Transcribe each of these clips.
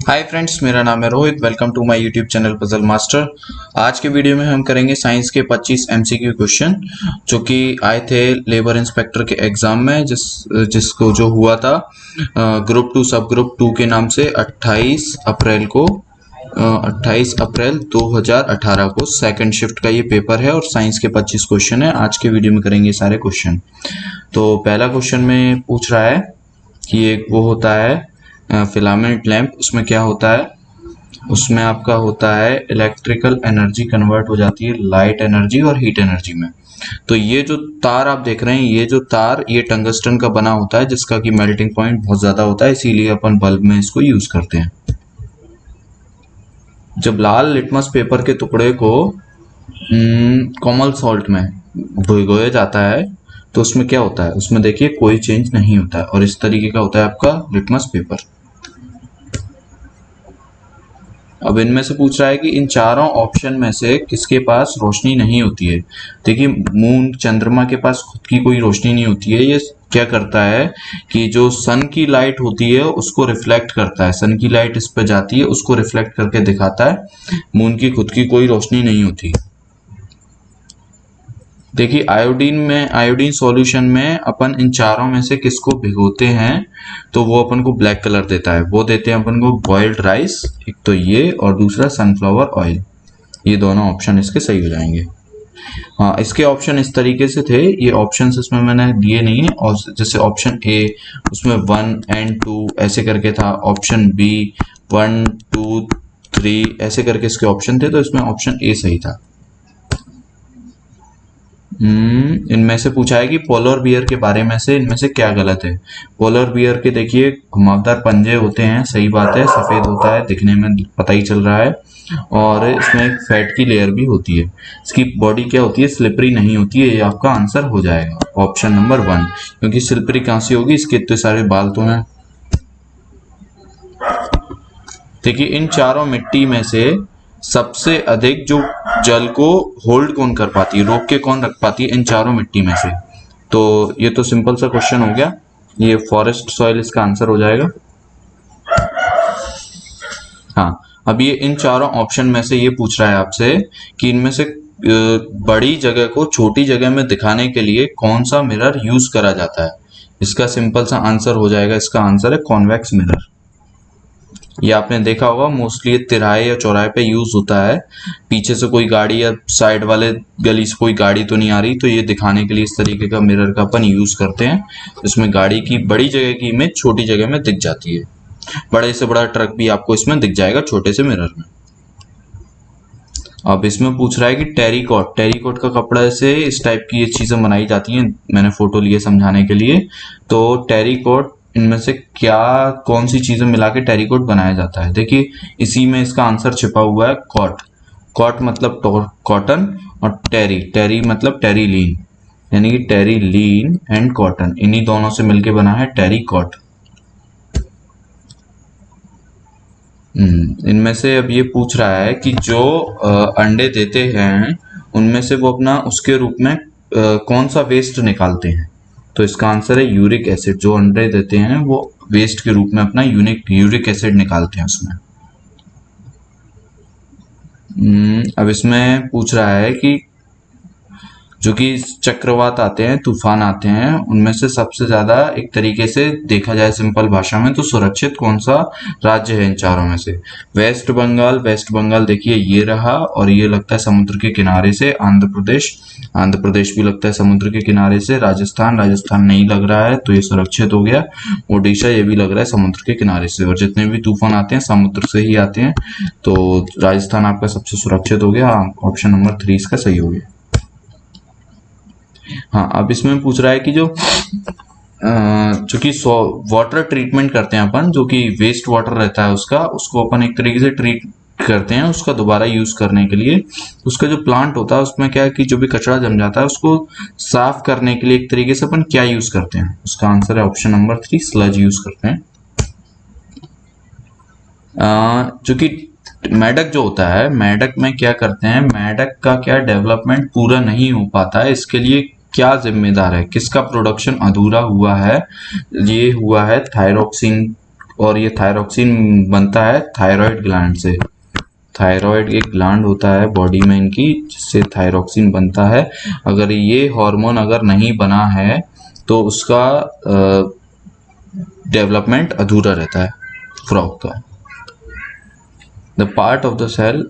Hi friends, मेरा नाम है Rohit. Welcome to my YouTube channel puzzle master. आज के वीडियो में हम करेंगे साइंस के 25 एमसीक्यू क्वेश्चन जो कि आए थे लेबर इंस्पेक्टर के एग्जाम में, जिसको जो हुआ था ग्रुप टू सब ग्रुप 2 के नाम से 28 अप्रैल को 28 अप्रैल 2018 को सेकंड शिफ्ट का ये पेपर है और साइंस के 25 क्वेश्चन है। आज के वीडियो में करेंगे सारे क्वेश्चन। तो पहला क्वेश्चन में पूछ रहा है कि एक वो होता है फिलामेंट लैंप, उसमें क्या होता है? उसमें आपका होता है इलेक्ट्रिकल एनर्जी कन्वर्ट हो जाती है लाइट एनर्जी और हीट एनर्जी में। तो ये जो तार आप देख रहे हैं, ये जो तार ये टंगस्टन का बना होता है, जिसका कि मेल्टिंग पॉइंट बहुत ज्यादा होता है, इसीलिए अपन बल्ब में इसको यूज करते हैं। जब लाल लिटमस पेपर के टुकड़े को कोमल सॉल्ट में भिगोया जाता है तो उसमें क्या होता है? उसमें देखिए कोई चेंज नहीं होता है और इस तरीके का होता है आपका लिटमस पेपर। अब इनमें से पूछ रहा है कि इन चारों ऑप्शन में से किसके पास रोशनी नहीं होती है। देखिए, मून चंद्रमा के पास खुद की कोई रोशनी नहीं होती है। ये क्या करता है कि जो सन की लाइट होती है उसको रिफ्लेक्ट करता है। सन की लाइट इस पे जाती है, उसको रिफ्लेक्ट करके दिखाता है। मून की खुद की कोई रोशनी नहीं होती। देखिए, आयोडीन सॉल्यूशन में अपन इन चारों में से किसको भिगोते हैं तो वो अपन को ब्लैक कलर देता है। वो देते हैं अपन को बॉइल्ड राइस, एक तो ये, और दूसरा सनफ्लावर ऑयल। ये दोनों ऑप्शन इसके सही हो जाएंगे। हाँ, इसके ऑप्शन इस तरीके से थे। ये ऑप्शन इसमें मैंने दिए नहीं है। और जैसे ऑप्शन ए, उसमें 1 and 2 ऐसे करके था। ऑप्शन बी 1 2 3 ऐसे करके इसके ऑप्शन थे, तो इसमें ऑप्शन ए सही था। इनमें से पूछा है कि पोलर बियर के बारे में से इनमें से क्या गलत है। पोलर बियर के देखिए घुमावदार पंजे होते हैं, सही बात है। सफेद होता है, दिखने में पता ही चल रहा है। और इसमें एक फैट की लेयर भी होती है। इसकी बॉडी क्या होती है? स्लिपरी नहीं होती है। ये आपका आंसर हो जाएगा ऑप्शन नंबर 1, क्योंकि स्लिपरी कहां से होगी? इसके इतने सारे बाल तो हैं। देखिए, इन चारों मिट्टी में से सबसे अधिक जो जल को होल्ड कौन कर पाती है, रोक के कौन रख पाती है इन चारों मिट्टी में से? तो ये तो सिंपल सा क्वेश्चन हो गया। ये फॉरेस्ट सॉइल इसका आंसर हो जाएगा। हाँ, अब ये इन चारों ऑप्शन में से ये पूछ रहा है आपसे कि इनमें से बड़ी जगह को छोटी जगह में दिखाने के लिए कौन सा मिरर यूज करा जाता है। इसका सिंपल सा आंसर हो जाएगा। इसका आंसर है कॉन्वेक्स मिरर। ये आपने देखा होगा, मोस्टली तिराहे या चौराहे पे यूज होता है। पीछे से कोई गाड़ी या साइड वाले गली से कोई गाड़ी तो नहीं आ रही, तो ये दिखाने के लिए इस तरीके का मिरर का अपन यूज करते हैं। इसमें गाड़ी की बड़ी जगह की इमेज छोटी जगह में दिख जाती है। बड़े से बड़ा ट्रक भी आपको इसमें दिख जाएगा छोटे से मिरर में। अब इसमें पूछ रहा है कि टेरिकॉट का कपड़ा से इस टाइप की ये चीजें बनाई जाती हैं। मैंने फोटो लिए समझाने के लिए। तो टेरिकॉट, इनमें से क्या कौन सी चीजें मिला के टेरिकॉट बनाया जाता है? देखिए, इसी में इसका आंसर छिपा हुआ है। कॉट मतलब कॉटन, और टेरी मतलब टेरीलीन, यानी कि टेरीलीन एंड कॉटन, इन्हीं दोनों से मिलके बना है टेरिकॉट। इनमें से अब ये पूछ रहा है कि जो अंडे देते हैं उनमें से वो अपना उसके रूप में कौन सा वेस्ट निकालते हैं। तो इसका आंसर है यूरिक एसिड। जो अंडे देते हैं वो वेस्ट के रूप में अपना यूरिक एसिड निकालते हैं उसमें। अब इसमें पूछ रहा है कि जो कि चक्रवात आते हैं, तूफान आते हैं, उनमें से सबसे ज्यादा एक तरीके से देखा जाए सिंपल भाषा में तो सुरक्षित कौन सा राज्य है इन चारों में से? वेस्ट बंगाल देखिए ये रहा, और ये लगता है समुद्र के किनारे से। आंध्र प्रदेश भी लगता है समुद्र के किनारे से। राजस्थान नहीं लग रहा है, तो ये सुरक्षित हो गया। ओडिशा ये भी लग रहा है समुद्र के किनारे से। और जितने भी तूफान आते हैं समुद्र से ही आते हैं, तो राजस्थान आपका सबसे सुरक्षित हो गया। ऑप्शन नंबर 3 इसका सही हो गया। हाँ, अब इसमें पूछ रहा है कि जो कि वाटर ट्रीटमेंट करते हैं अपन, जो कि वेस्ट वाटर रहता है उसको अपन एक तरीके से ट्रीट करते हैं उसका दोबारा यूज करने के लिए। उसका जो प्लांट होता है उसमें क्या है कि जो भी कचरा जम जाता है उसको साफ करने के लिए एक तरीके से अपन क्या यूज करते हैं? उसका आंसर है ऑप्शन नंबर 3, स्लज यूज करते हैं। जो कि मेढक जो होता है, मेढक में क्या करते हैं? मेढक का क्या डेवलपमेंट पूरा नहीं हो पाता है, इसके लिए क्या जिम्मेदार है? किसका प्रोडक्शन अधूरा हुआ है? ये हुआ है थायरोक्सिन और ये थायरॉक्सिन बनता है थायराइड ग्लैंड से। थायराइड एक ग्लैंड होता है बॉडी में इनकी, जिससे थायरॉक्सिन बनता है। अगर ये हार्मोन अगर नहीं बना है तो उसका डेवलपमेंट अधूरा रहता है फ्रॉग का। The part of the cell,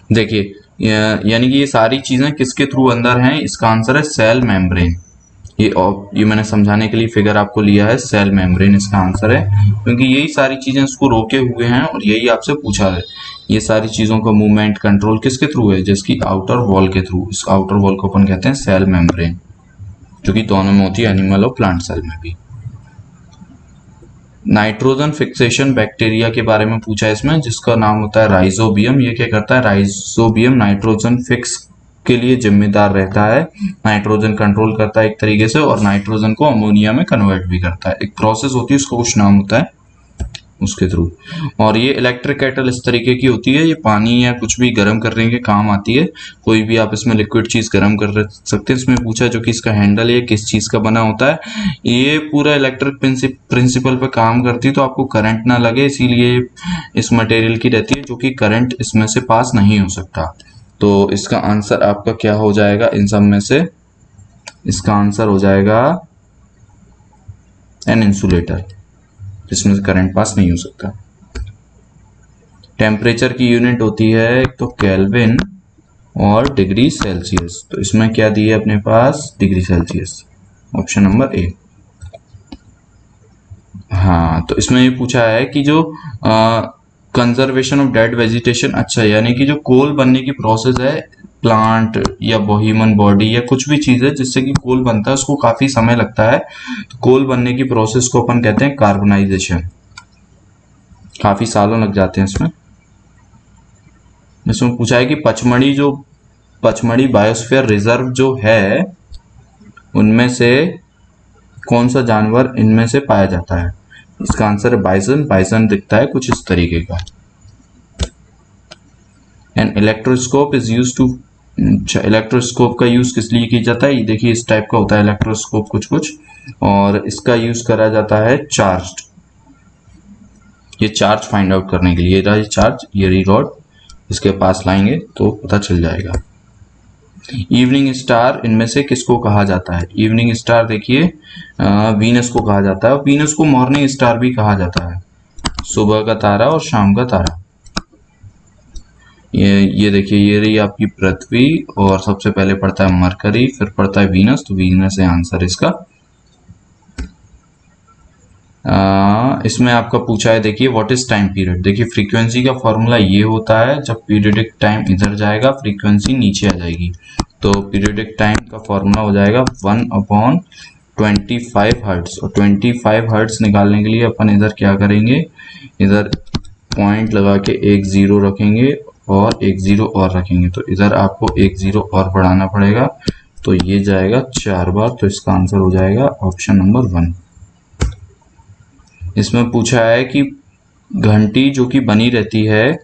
देखिए यानी कि ये सारी चीजें किसके थ्रू अंदर हैं, इसका आंसर है सेल मेम्ब्रेन। ये मैंने समझाने के लिए फिगर आपको लिया है, सेल मेम्ब्रेन इसका आंसर है, क्योंकि यही सारी चीजें इसको रोके हुए हैं और यही आपसे पूछा है। ये सारी चीजों का मूवमेंट कंट्रोल किसके थ्रू है, जिसकी आउटर वॉल के थ्रू। इस आउटर वॉल को अपन कहते हैं सेल मेम्ब्रेन, जो कि दोनों में होती है, एनिमल और प्लांट सेल में भी। नाइट्रोजन फिक्सेशन बैक्टीरिया के बारे में पूछा है इसमें, जिसका नाम होता है राइजोबियम। ये क्या करता है, राइजोबियम नाइट्रोजन फिक्स के लिए जिम्मेदार रहता है। नाइट्रोजन कंट्रोल करता है एक तरीके से, और नाइट्रोजन को अमोनिया में कन्वर्ट भी करता है। एक प्रोसेस होती है, उसका कुछ नाम होता है उसके थ्रू। और ये इलेक्ट्रिक केटल इस तरीके की होती है, ये पानी या कुछ भी गर्म करने के काम आती है। कोई भी आप इसमें लिक्विड चीज गर्म कर सकते हैं। इसमें पूछा जो कि इसका हैंडल ये किस चीज का बना होता है। ये पूरा इलेक्ट्रिक प्रिंसिपल पे काम करती है, तो आपको करंट ना लगे, इसीलिए इस मटेरियल की रहती है, जो कि करंट इसमें से पास नहीं हो सकता। तो इसका आंसर आपका क्या हो जाएगा इन सब में से, इसका आंसर हो जाएगा एन इंसुलेटर, जिसमें करंट पास नहीं हो सकता। टेम्परेचर की यूनिट होती है एक तो केल्विन और डिग्री सेल्सियस। तो इसमें क्या दिया अपने पास, degree Celsius, option number A. हाँ, तो इसमें ये पूछा है कि जो कंजर्वेशन ऑफ डेड वेजिटेशन, अच्छा यानी कि जो कोल बनने की प्रोसेस है प्लांट या ह्यूमन बॉडी या कुछ भी चीज है जिससे कि कोल बनता है, उसको काफी समय लगता है। तो कोल बनने की प्रोसेस को अपन कहते हैं कार्बनाइजेशन। काफी सालों लग जाते हैं इसमें। इसमें पूछा है कि पचमढ़ी बायोस्फीयर रिजर्व जो है, उनमें से कौन सा जानवर इनमें से पाया जाता है। इसका आंसर है बाइसन। बाइसन दिखता है कुछ इस तरीके का। An electroscope is use to, electroscope का यूज किस लिए किया जाता है, ये देखिए इस टाइप का होता है इलेक्ट्रोस्कोप कुछ, और इसका यूज करा जाता है चार्ज, ये चार्ज फाइंड आउट करने के लिए। ये चार्ज, ये रॉड इसके पास लाएंगे तो पता चल जाएगा। इवनिंग स्टार इनमें से किसको कहा जाता है। इवनिंग स्टार देखिए वीनस को कहा जाता है, और वीनस को मॉर्निंग स्टार भी कहा जाता है, सुबह का तारा और शाम का तारा। ये देखिए, ये रही आपकी पृथ्वी, और सबसे पहले पड़ता है मरकरी, फिर पड़ता है वीनस, तो वीनस है आंसर इसका। इसमें आपका पूछा है, देखिए व्हाट इज टाइम पीरियड। देखिए फ्रीक्वेंसी का फॉर्मूला ये होता है, जब पीरियडिक टाइम इधर जाएगा फ्रीक्वेंसी नीचे आ जाएगी। तो पीरियडिक टाइम का फॉर्मूला हो जाएगा 1/25 हर्ट्ज। और 25 हर्ट्ज निकालने के लिए अपन इधर क्या करेंगे, इधर पॉइंट लगा के एक जीरो रखेंगे और एक जीरो और रखेंगे, तो इधर आपको एक जीरो और बढ़ाना पड़ेगा, तो ये जाएगा 4 बार। तो इसका आंसर हो जाएगा ऑप्शन नंबर 1। इसमें पूछा है कि घंटी जो कि बनी रहती है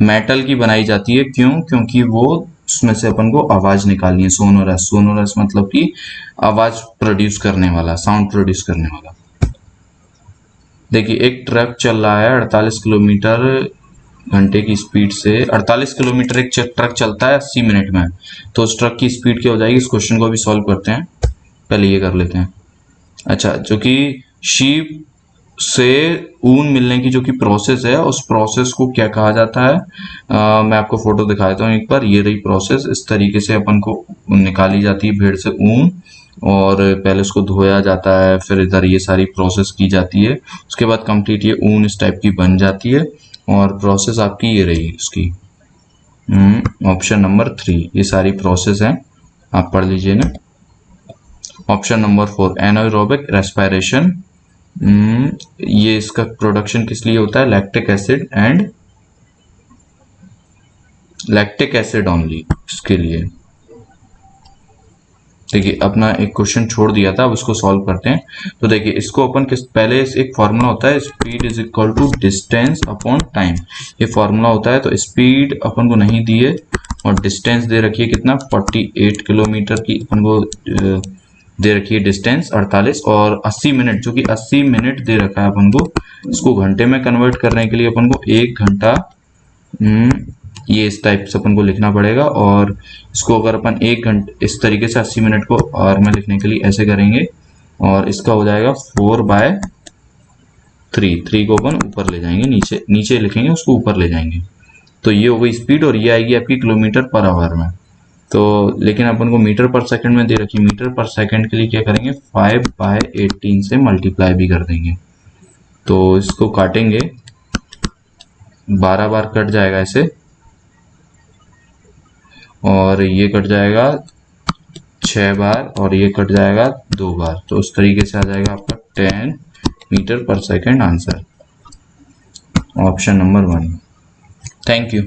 मेटल की बनाई जाती है, क्यों, क्योंकि वो उसमें से अपन को आवाज निकालनी है, सोनोरस। सोनोरस मतलब कि आवाज प्रोड्यूस करने वाला, साउंड प्रोड्यूस करने वाला। देखिए एक ट्रक चल रहा है 48 किलोमीटर घंटे की स्पीड से। 48 किलोमीटर एक ट्रक चलता है 80 मिनट में, तो उस ट्रक की स्पीड क्या हो जाएगी। इस क्वेश्चन को भी सॉल्व करते हैं, पहले ये कर लेते हैं। अच्छा, जो कि शीप से ऊन मिलने की जो कि प्रोसेस है, उस प्रोसेस को क्या कहा जाता है। मैं आपको फोटो दिखा देता हूँ एक बार। ये रही प्रोसेस, इस तरीके से अपन को निकाली जाती है भेड़ से ऊन, और पहले उसको धोया जाता है, फिर इधर ये सारी प्रोसेस की जाती है, उसके बाद कंप्लीट ये ऊन इस टाइप की बन जाती है। और प्रोसेस आपकी ये रही उसकी, ऑप्शन नंबर 3। ये सारी प्रोसेस है, आप पढ़ लीजिए ना। ऑप्शन नंबर 4 एनारोबिक रेस्पिरेशन, ये इसका प्रोडक्शन किस लिए होता है, लैक्टिक एसिड ओनली, इसके लिए। देखिए अपना एक क्वेश्चन छोड़ दिया था, अब इसको सॉल्व करते हैं। तो देखिए इसको अपन पहले एक फॉर्मूला होता है, speed is equal to distance upon time. ये फॉर्मूला होता है। तो स्पीड अपन को नहीं दी है और डिस्टेंस दे रखी है कितना, 48 किलोमीटर की अपन को दे रखी है डिस्टेंस 48 और 80 मिनट, जो कि 80 मिनट दे रखा है अपन को। इसको घंटे में कन्वर्ट करने के लिए अपन को 1 घंटा ये इस टाइप से अपन को लिखना पड़ेगा। और इसको अगर अपन 1 घंटे इस तरीके से 80 मिनट को आवर में लिखने के लिए ऐसे करेंगे, और इसका हो जाएगा 4/3 को अपन ऊपर ले जाएंगे, नीचे लिखेंगे, उसको ऊपर ले जाएंगे। तो ये हो गई स्पीड, और ये आएगी आपकी किलोमीटर पर आवर में। तो लेकिन अपन को मीटर पर सेकंड में दे रखी, मीटर पर सेकंड के लिए क्या करेंगे, 5/18 से मल्टीप्लाई भी कर देंगे। तो इसको काटेंगे, 12 बार कट जाएगा ऐसे, और ये कट जाएगा 6 बार, और ये कट जाएगा 2 बार। तो उस तरीके से आ जाएगा आपका 10 मीटर पर second answer, option number 1। Thank you.